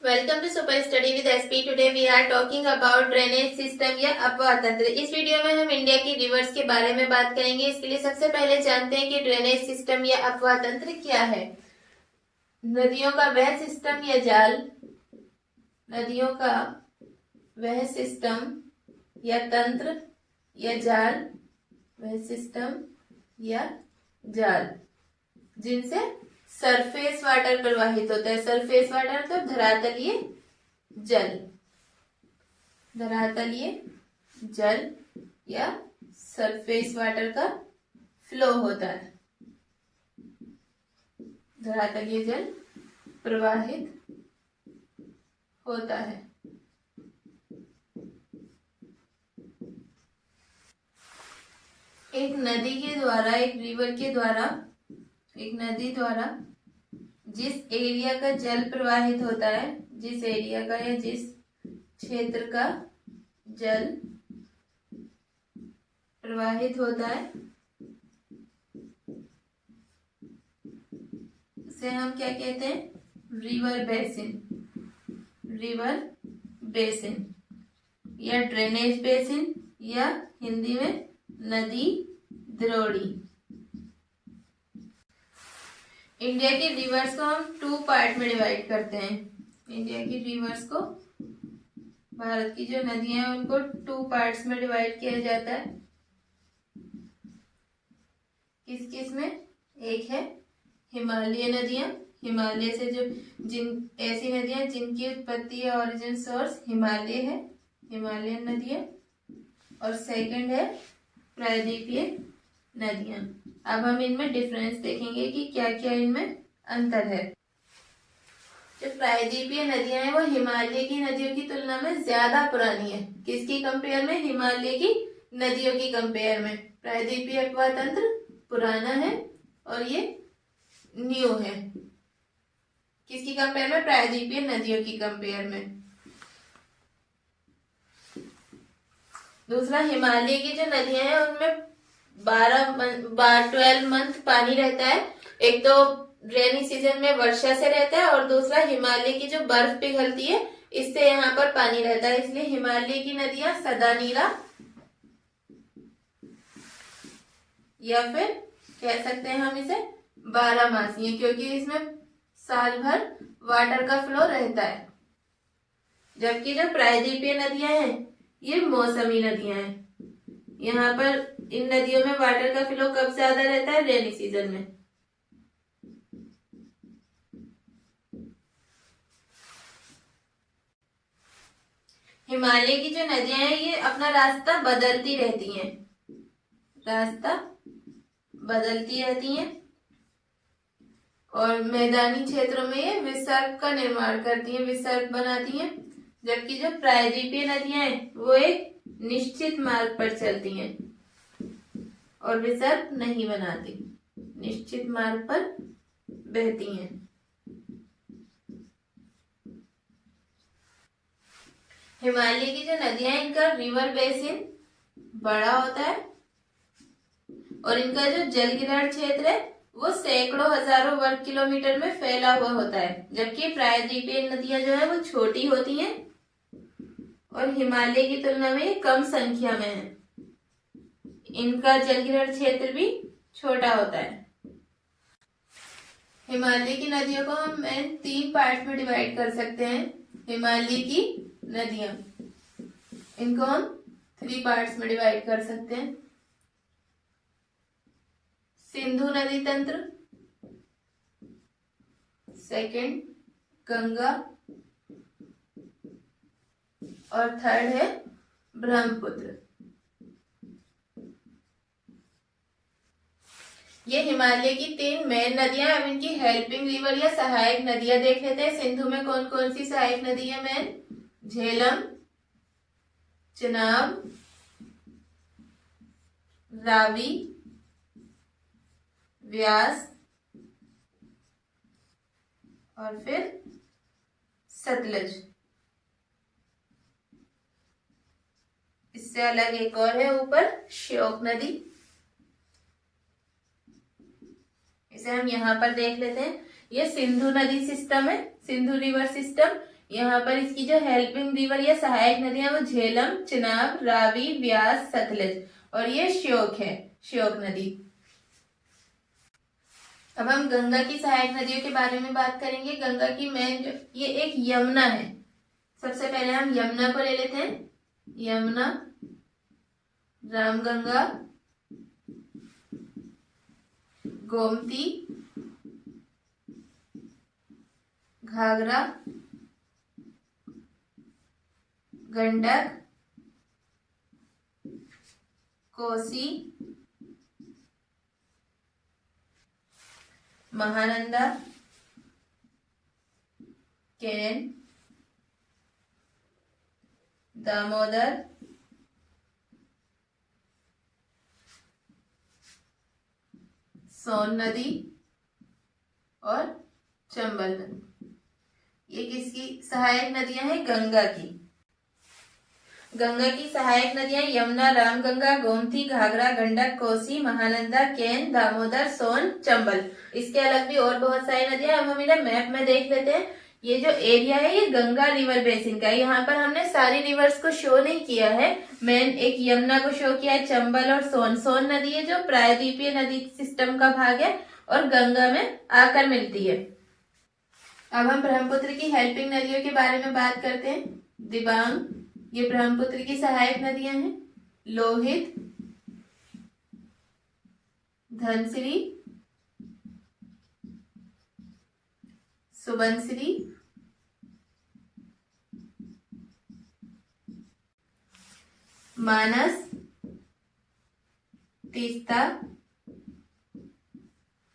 Welcome to super study with SP. Today we are talking about drainage system या अपवाह तंत्र। इस video में हम इंडिया की रिवर्स के बारे में बात करेंगे। इसके लिए सबसे पहले जानते हैं कि ड्रेनेज सिस्टम या अपवाह तंत्र क्या है। नदियों का वह सिस्टम या जाल, नदियों का वह सिस्टम या तंत्र या जाल, वह सिस्टम या जाल जिनसे सरफेस वाटर प्रवाहित होता है। सरफेस वाटर तो धरातलीय जल, धरातलीय जल या सरफेस वाटर का फ्लो होता है, धरातलीय जल प्रवाहित होता है। एक नदी के द्वारा, एक रिवर के द्वारा, एक नदी द्वारा जिस एरिया का जल प्रवाहित होता है, जिस एरिया का या जिस क्षेत्र का जल प्रवाहित होता है उसे हम क्या कहते हैं? रिवर बेसिन, रिवर बेसिन या ड्रेनेज बेसिन या हिंदी में नदी द्रोणी। इंडिया की रिवर्स को हम 2 पार्ट में डिवाइड करते हैं। इंडिया की रिवर्स को, भारत की जो नदियां हैं उनको 2 पार्ट्स में डिवाइड किया जाता है। किस किस में? एक है हिमालय नदियां, हिमालय से जो ऐसी नदियां जिनकी उत्पत्ति या ओरिजिन सोर्स हिमालय है, हिमालयन नदियां। और सेकंड है प्रायद्वीपीय नदियां। अब हम इनमें डिफरेंस देखेंगे कि क्या क्या इनमें अंतर है। जो प्रायद्वीपीय नदियां हैं वो हिमालय की नदियों की तुलना में ज्यादा पुरानी है। किसकी कंपेयर में? हिमालय की नदियों की कंपेयर में। प्रायद्वीपीय अपवाह तंत्र पुराना है और ये न्यू है। किसकी कंपेयर में? प्रायद्वीपीय नदियों की कंपेयर में। दूसरा, हिमालय की जो नदियां हैं उनमें 12 मंथ पानी रहता है। एक तो रेनी सीजन में वर्षा से रहता है और दूसरा हिमालय की जो बर्फ पिघलती है इससे यहाँ पर पानी रहता है। इसलिए हिमालय की नदियां सदा नीरा या फिर कह सकते हैं हम इसे 12मासी है, क्योंकि इसमें साल भर वाटर का फ्लो रहता है। जबकि जो प्रायद्वीपीय नदियां हैं ये मौसमी नदियां हैं। यहाँ पर इन नदियों में वाटर का फ्लो कब ज्यादा रहता है? रेनी सीजन में। हिमालय की जो नदियां हैं ये अपना रास्ता बदलती रहती हैं, रास्ता बदलती रहती हैं और मैदानी क्षेत्रों में ये विसर्ग का निर्माण करती हैं, विसर्ग बनाती हैं। जबकि जो प्रायद्वीपीय नदियां हैं वो एक निश्चित मार्ग पर चलती हैं और विसर्ग नहीं बनाती, निश्चित मार्ग पर बहती हैं। हिमालय की जो नदियां हैं इनका रिवर बेसिन बड़ा होता है और इनका जो जल ग्रहण क्षेत्र है वो सैकड़ों हजारों वर्ग किलोमीटर में फैला हुआ होता है। जबकि प्रायद्वीपीय नदियां जो है वो छोटी होती हैं और हिमालय की तुलना में कम संख्या में है। इनका जल ग्रहण क्षेत्र भी छोटा होता है। हिमालय की नदियों को हम 3 पार्ट में डिवाइड कर सकते हैं। हिमालय की नदियां, इनको हम 3 पार्ट्स में डिवाइड कर सकते हैं। सिंधु नदी तंत्र, सेकंड गंगा और थर्ड है ब्रह्मपुत्र। ये हिमालय की 3 मेन नदियां। अब इनकी हेल्पिंग रिवर या सहायक नदियां देख लेते हैं। सिंधु में कौन कौन सी सहायक नदी है मेन? झेलम, चेनाब, रावी, व्यास और फिर सतलज। इससे अलग एक और है ऊपर, श्योक नदी। इसे हम यहाँ पर देख लेते हैं। ये सिंधु नदी सिस्टम है, सिंधु रिवर सिस्टम। यहाँ पर इसकी जो हेल्पिंग रिवर या सहायक नदियां वो झेलम, चिनाब, रावी, व्यास, सतलज और ये श्योक है, श्योक नदी। अब हम गंगा की सहायक नदियों के बारे में बात करेंगे। गंगा की मेन जो ये एक यमुना है। सबसे पहले हम यमुना को ले लेते हैं। यमुना, रामगंगा, गोमती, घाघरा, गंडक, कोसी, महानंदा, केन, दामोदर, सोन नदी और चंबल नदी। ये किसकी सहायक नदियां हैं? गंगा की। गंगा की सहायक नदियां यमुना, रामगंगा, गोमती, घाघरा, गंडक, कोसी, महानंदा, केन, दामोदर, सोन, चंबल। इसके अलग भी और बहुत सारी नदियां। अब हम इन्हें मैप में देख लेते हैं। ये जो एरिया है ये गंगा रिवर बेसिन का है। यहाँ पर हमने सारी रिवर्स को शो नहीं किया है। मेन एक यमुना को शो किया है, चंबल और सोन। सोन नदी है जो प्रायद्वीपीय नदी सिस्टम का भाग है और गंगा में आकर मिलती है। अब हम ब्रह्मपुत्र की हेल्पिंग नदियों के बारे में बात करते हैं। दिबांग, ये ब्रह्मपुत्र की सहायक नदियां हैं। लोहित, धनसिरी, सुबनसिरी, मानस, तीस्ता,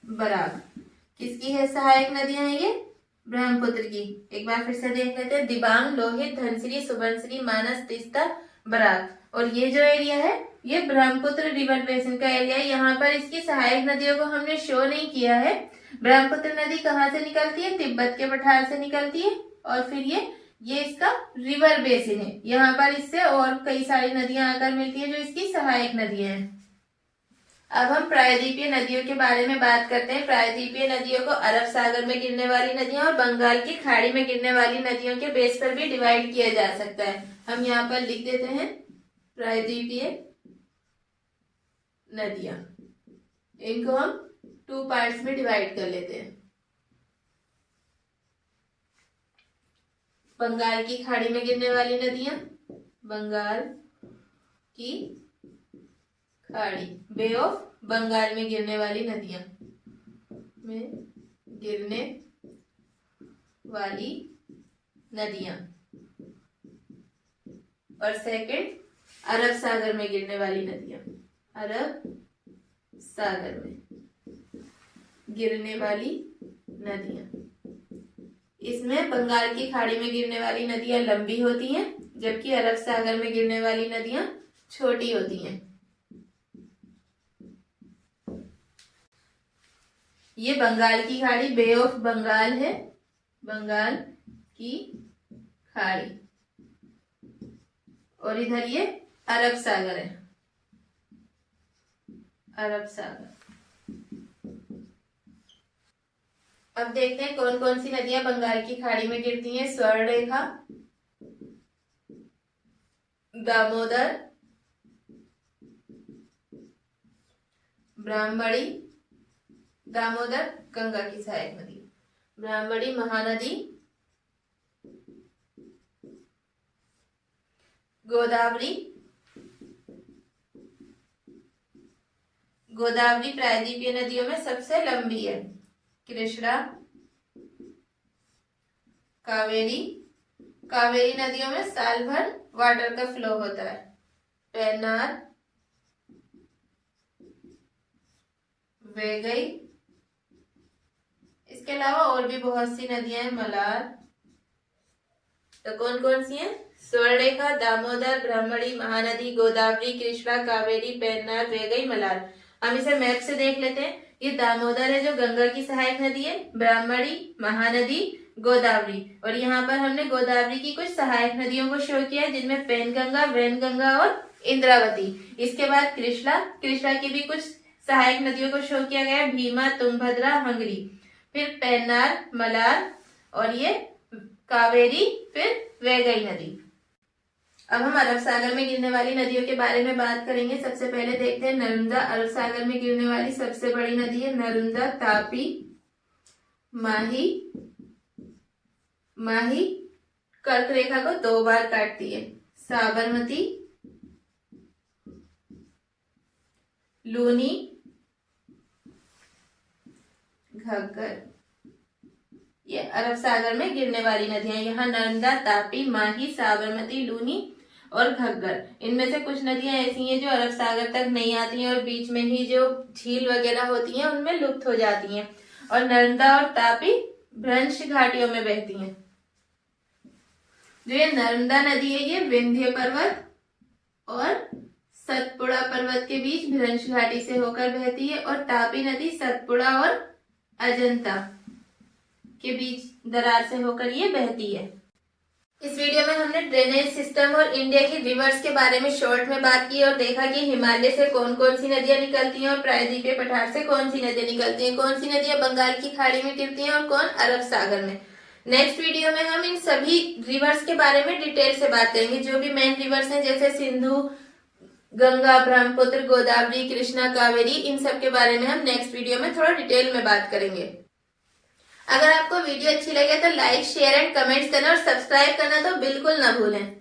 बराक। किसकी है सहायक नदियां हैं ये? ब्रह्मपुत्र की। एक बार फिर से देख लेते हैं। दिबांग, लोहित, धनसिरी, सुबनसिरी, मानस, तीस्ता, बराक। और ये जो एरिया है ये ब्रह्मपुत्र रिवर बेसिन का एरिया है। यहाँ पर इसकी सहायक नदियों को हमने शो नहीं किया है। ब्रह्मपुत्र नदी कहाँ से निकलती है? तिब्बत के पठार से निकलती है और फिर ये इसका रिवर बेसिन है। यहाँ पर इससे और कई सारी नदियां आकर मिलती है जो इसकी सहायक नदियां हैं। अब हम प्रायद्वीपीय नदियों के बारे में बात करते हैं। प्रायद्वीपीय नदियों को अरब सागर में गिरने वाली नदियां और बंगाल की खाड़ी में गिरने वाली नदियों के बेस पर भी डिवाइड किया जा सकता है। हम यहाँ पर लिख देते हैं प्रायद्वीपीय नदियां। इनको हम 2 पार्ट्स में डिवाइड कर लेते हैं। बंगाल की खाड़ी में गिरने वाली नदियां, बंगाल की खाड़ी, बे ऑफ बंगाल में गिरने वाली नदियां, में गिरने वाली नदियां। और सेकंड अरब सागर में गिरने वाली नदियां, अरब सागर में गिरने वाली नदियां। इसमें बंगाल की खाड़ी में गिरने वाली नदियां लंबी होती हैं जबकि अरब सागर में गिरने वाली नदियां छोटी होती हैं। ये बंगाल की खाड़ी, बे ऑफ बंगाल है, बंगाल की खाड़ी। और इधर ये अरब सागर है, अरब सागर। अब देखते हैं कौन कौन सी नदियां बंगाल की खाड़ी में गिरती हैं। स्वर्णरेखा, दामोदर, ब्राह्मणी, दामोदर गंगा की सहायक नदी, ब्राह्मणी, महानदी, गोदावरी, गोदावरी प्रायद्वीपीय नदियों में सबसे लंबी है। कृष्णा, कावेरी, कावेरी नदियों में साल भर वाटर का फ्लो होता है। पेन्नार, वैगई, इसके अलावा और भी बहुत सी नदियां हैं। मलार। तो कौन कौन सी हैं? स्वर्णरेखा, दामोदर, ब्राह्मणी, महानदी, गोदावरी, कृष्णा, कावेरी, पेन्नार, वैगई, मलार। हम इसे मैप से देख लेते हैं। ये दामोदर है जो गंगा की सहायक नदी है, ब्राह्मणी, महानदी, गोदावरी। और यहाँ पर हमने गोदावरी की कुछ सहायक नदियों को शो किया है जिनमें पेनगंगा, वैनगंगा और इंद्रावती। इसके बाद कृष्णा, कृष्णा की भी कुछ सहायक नदियों को शो किया गया है, भीमा, तुंगभद्रा, हंगरी। फिर पेन्नार, मलार और ये कावेरी, फिर वैगई नदी। अब हम अरब सागर में गिरने वाली नदियों के बारे में बात करेंगे। सबसे पहले देखते हैं नर्मदा। अरब सागर में गिरने वाली सबसे बड़ी नदी है नर्मदा। तापी, माही, माही कर्क रेखा को 2 बार काटती है। साबरमती, लूनी, घग्गर, ये अरब सागर में गिरने वाली नदियां। यहाँ नर्मदा, तापी, माही, साबरमती, लूनी और घग्गर, इनमें से कुछ नदियां ऐसी हैं जो अरब सागर तक नहीं आती हैं और बीच में ही जो झील वगैरह होती हैं उनमें लुप्त हो जाती हैं। और नर्मदा और तापी भ्रंश घाटियों में बहती हैं। जो ये नर्मदा नदी है ये विंध्य पर्वत और सतपुड़ा पर्वत के बीच भ्रंश घाटी से होकर बहती है। और तापी नदी सतपुड़ा और अजंता के बीच दरार से होकर ये बहती है। इस वीडियो में हमने ड्रेनेज सिस्टम और इंडिया की रिवर्स के बारे में शॉर्ट में बात की और देखा कि हिमालय से कौन कौन सी नदियां निकलती हैं और प्रायद्वीपीय पठार से कौन सी नदियां निकलती हैं, कौन सी नदियां बंगाल की खाड़ी में गिरती हैं और कौन अरब सागर में। नेक्स्ट वीडियो में हम इन सभी रिवर्स के बारे में डिटेल से बात करेंगे। जो भी मेन रिवर्स हैं जैसे सिंधु, गंगा, ब्रह्मपुत्र, गोदावरी, कृष्णा, कावेरी, इन सब के बारे में हम नेक्स्ट वीडियो में थोड़ा डिटेल में बात करेंगे। अगर आपको वीडियो अच्छी लगे तो लाइक, शेयर एंड कमेंट्स करना और सब्सक्राइब करना तो बिल्कुल ना भूलें।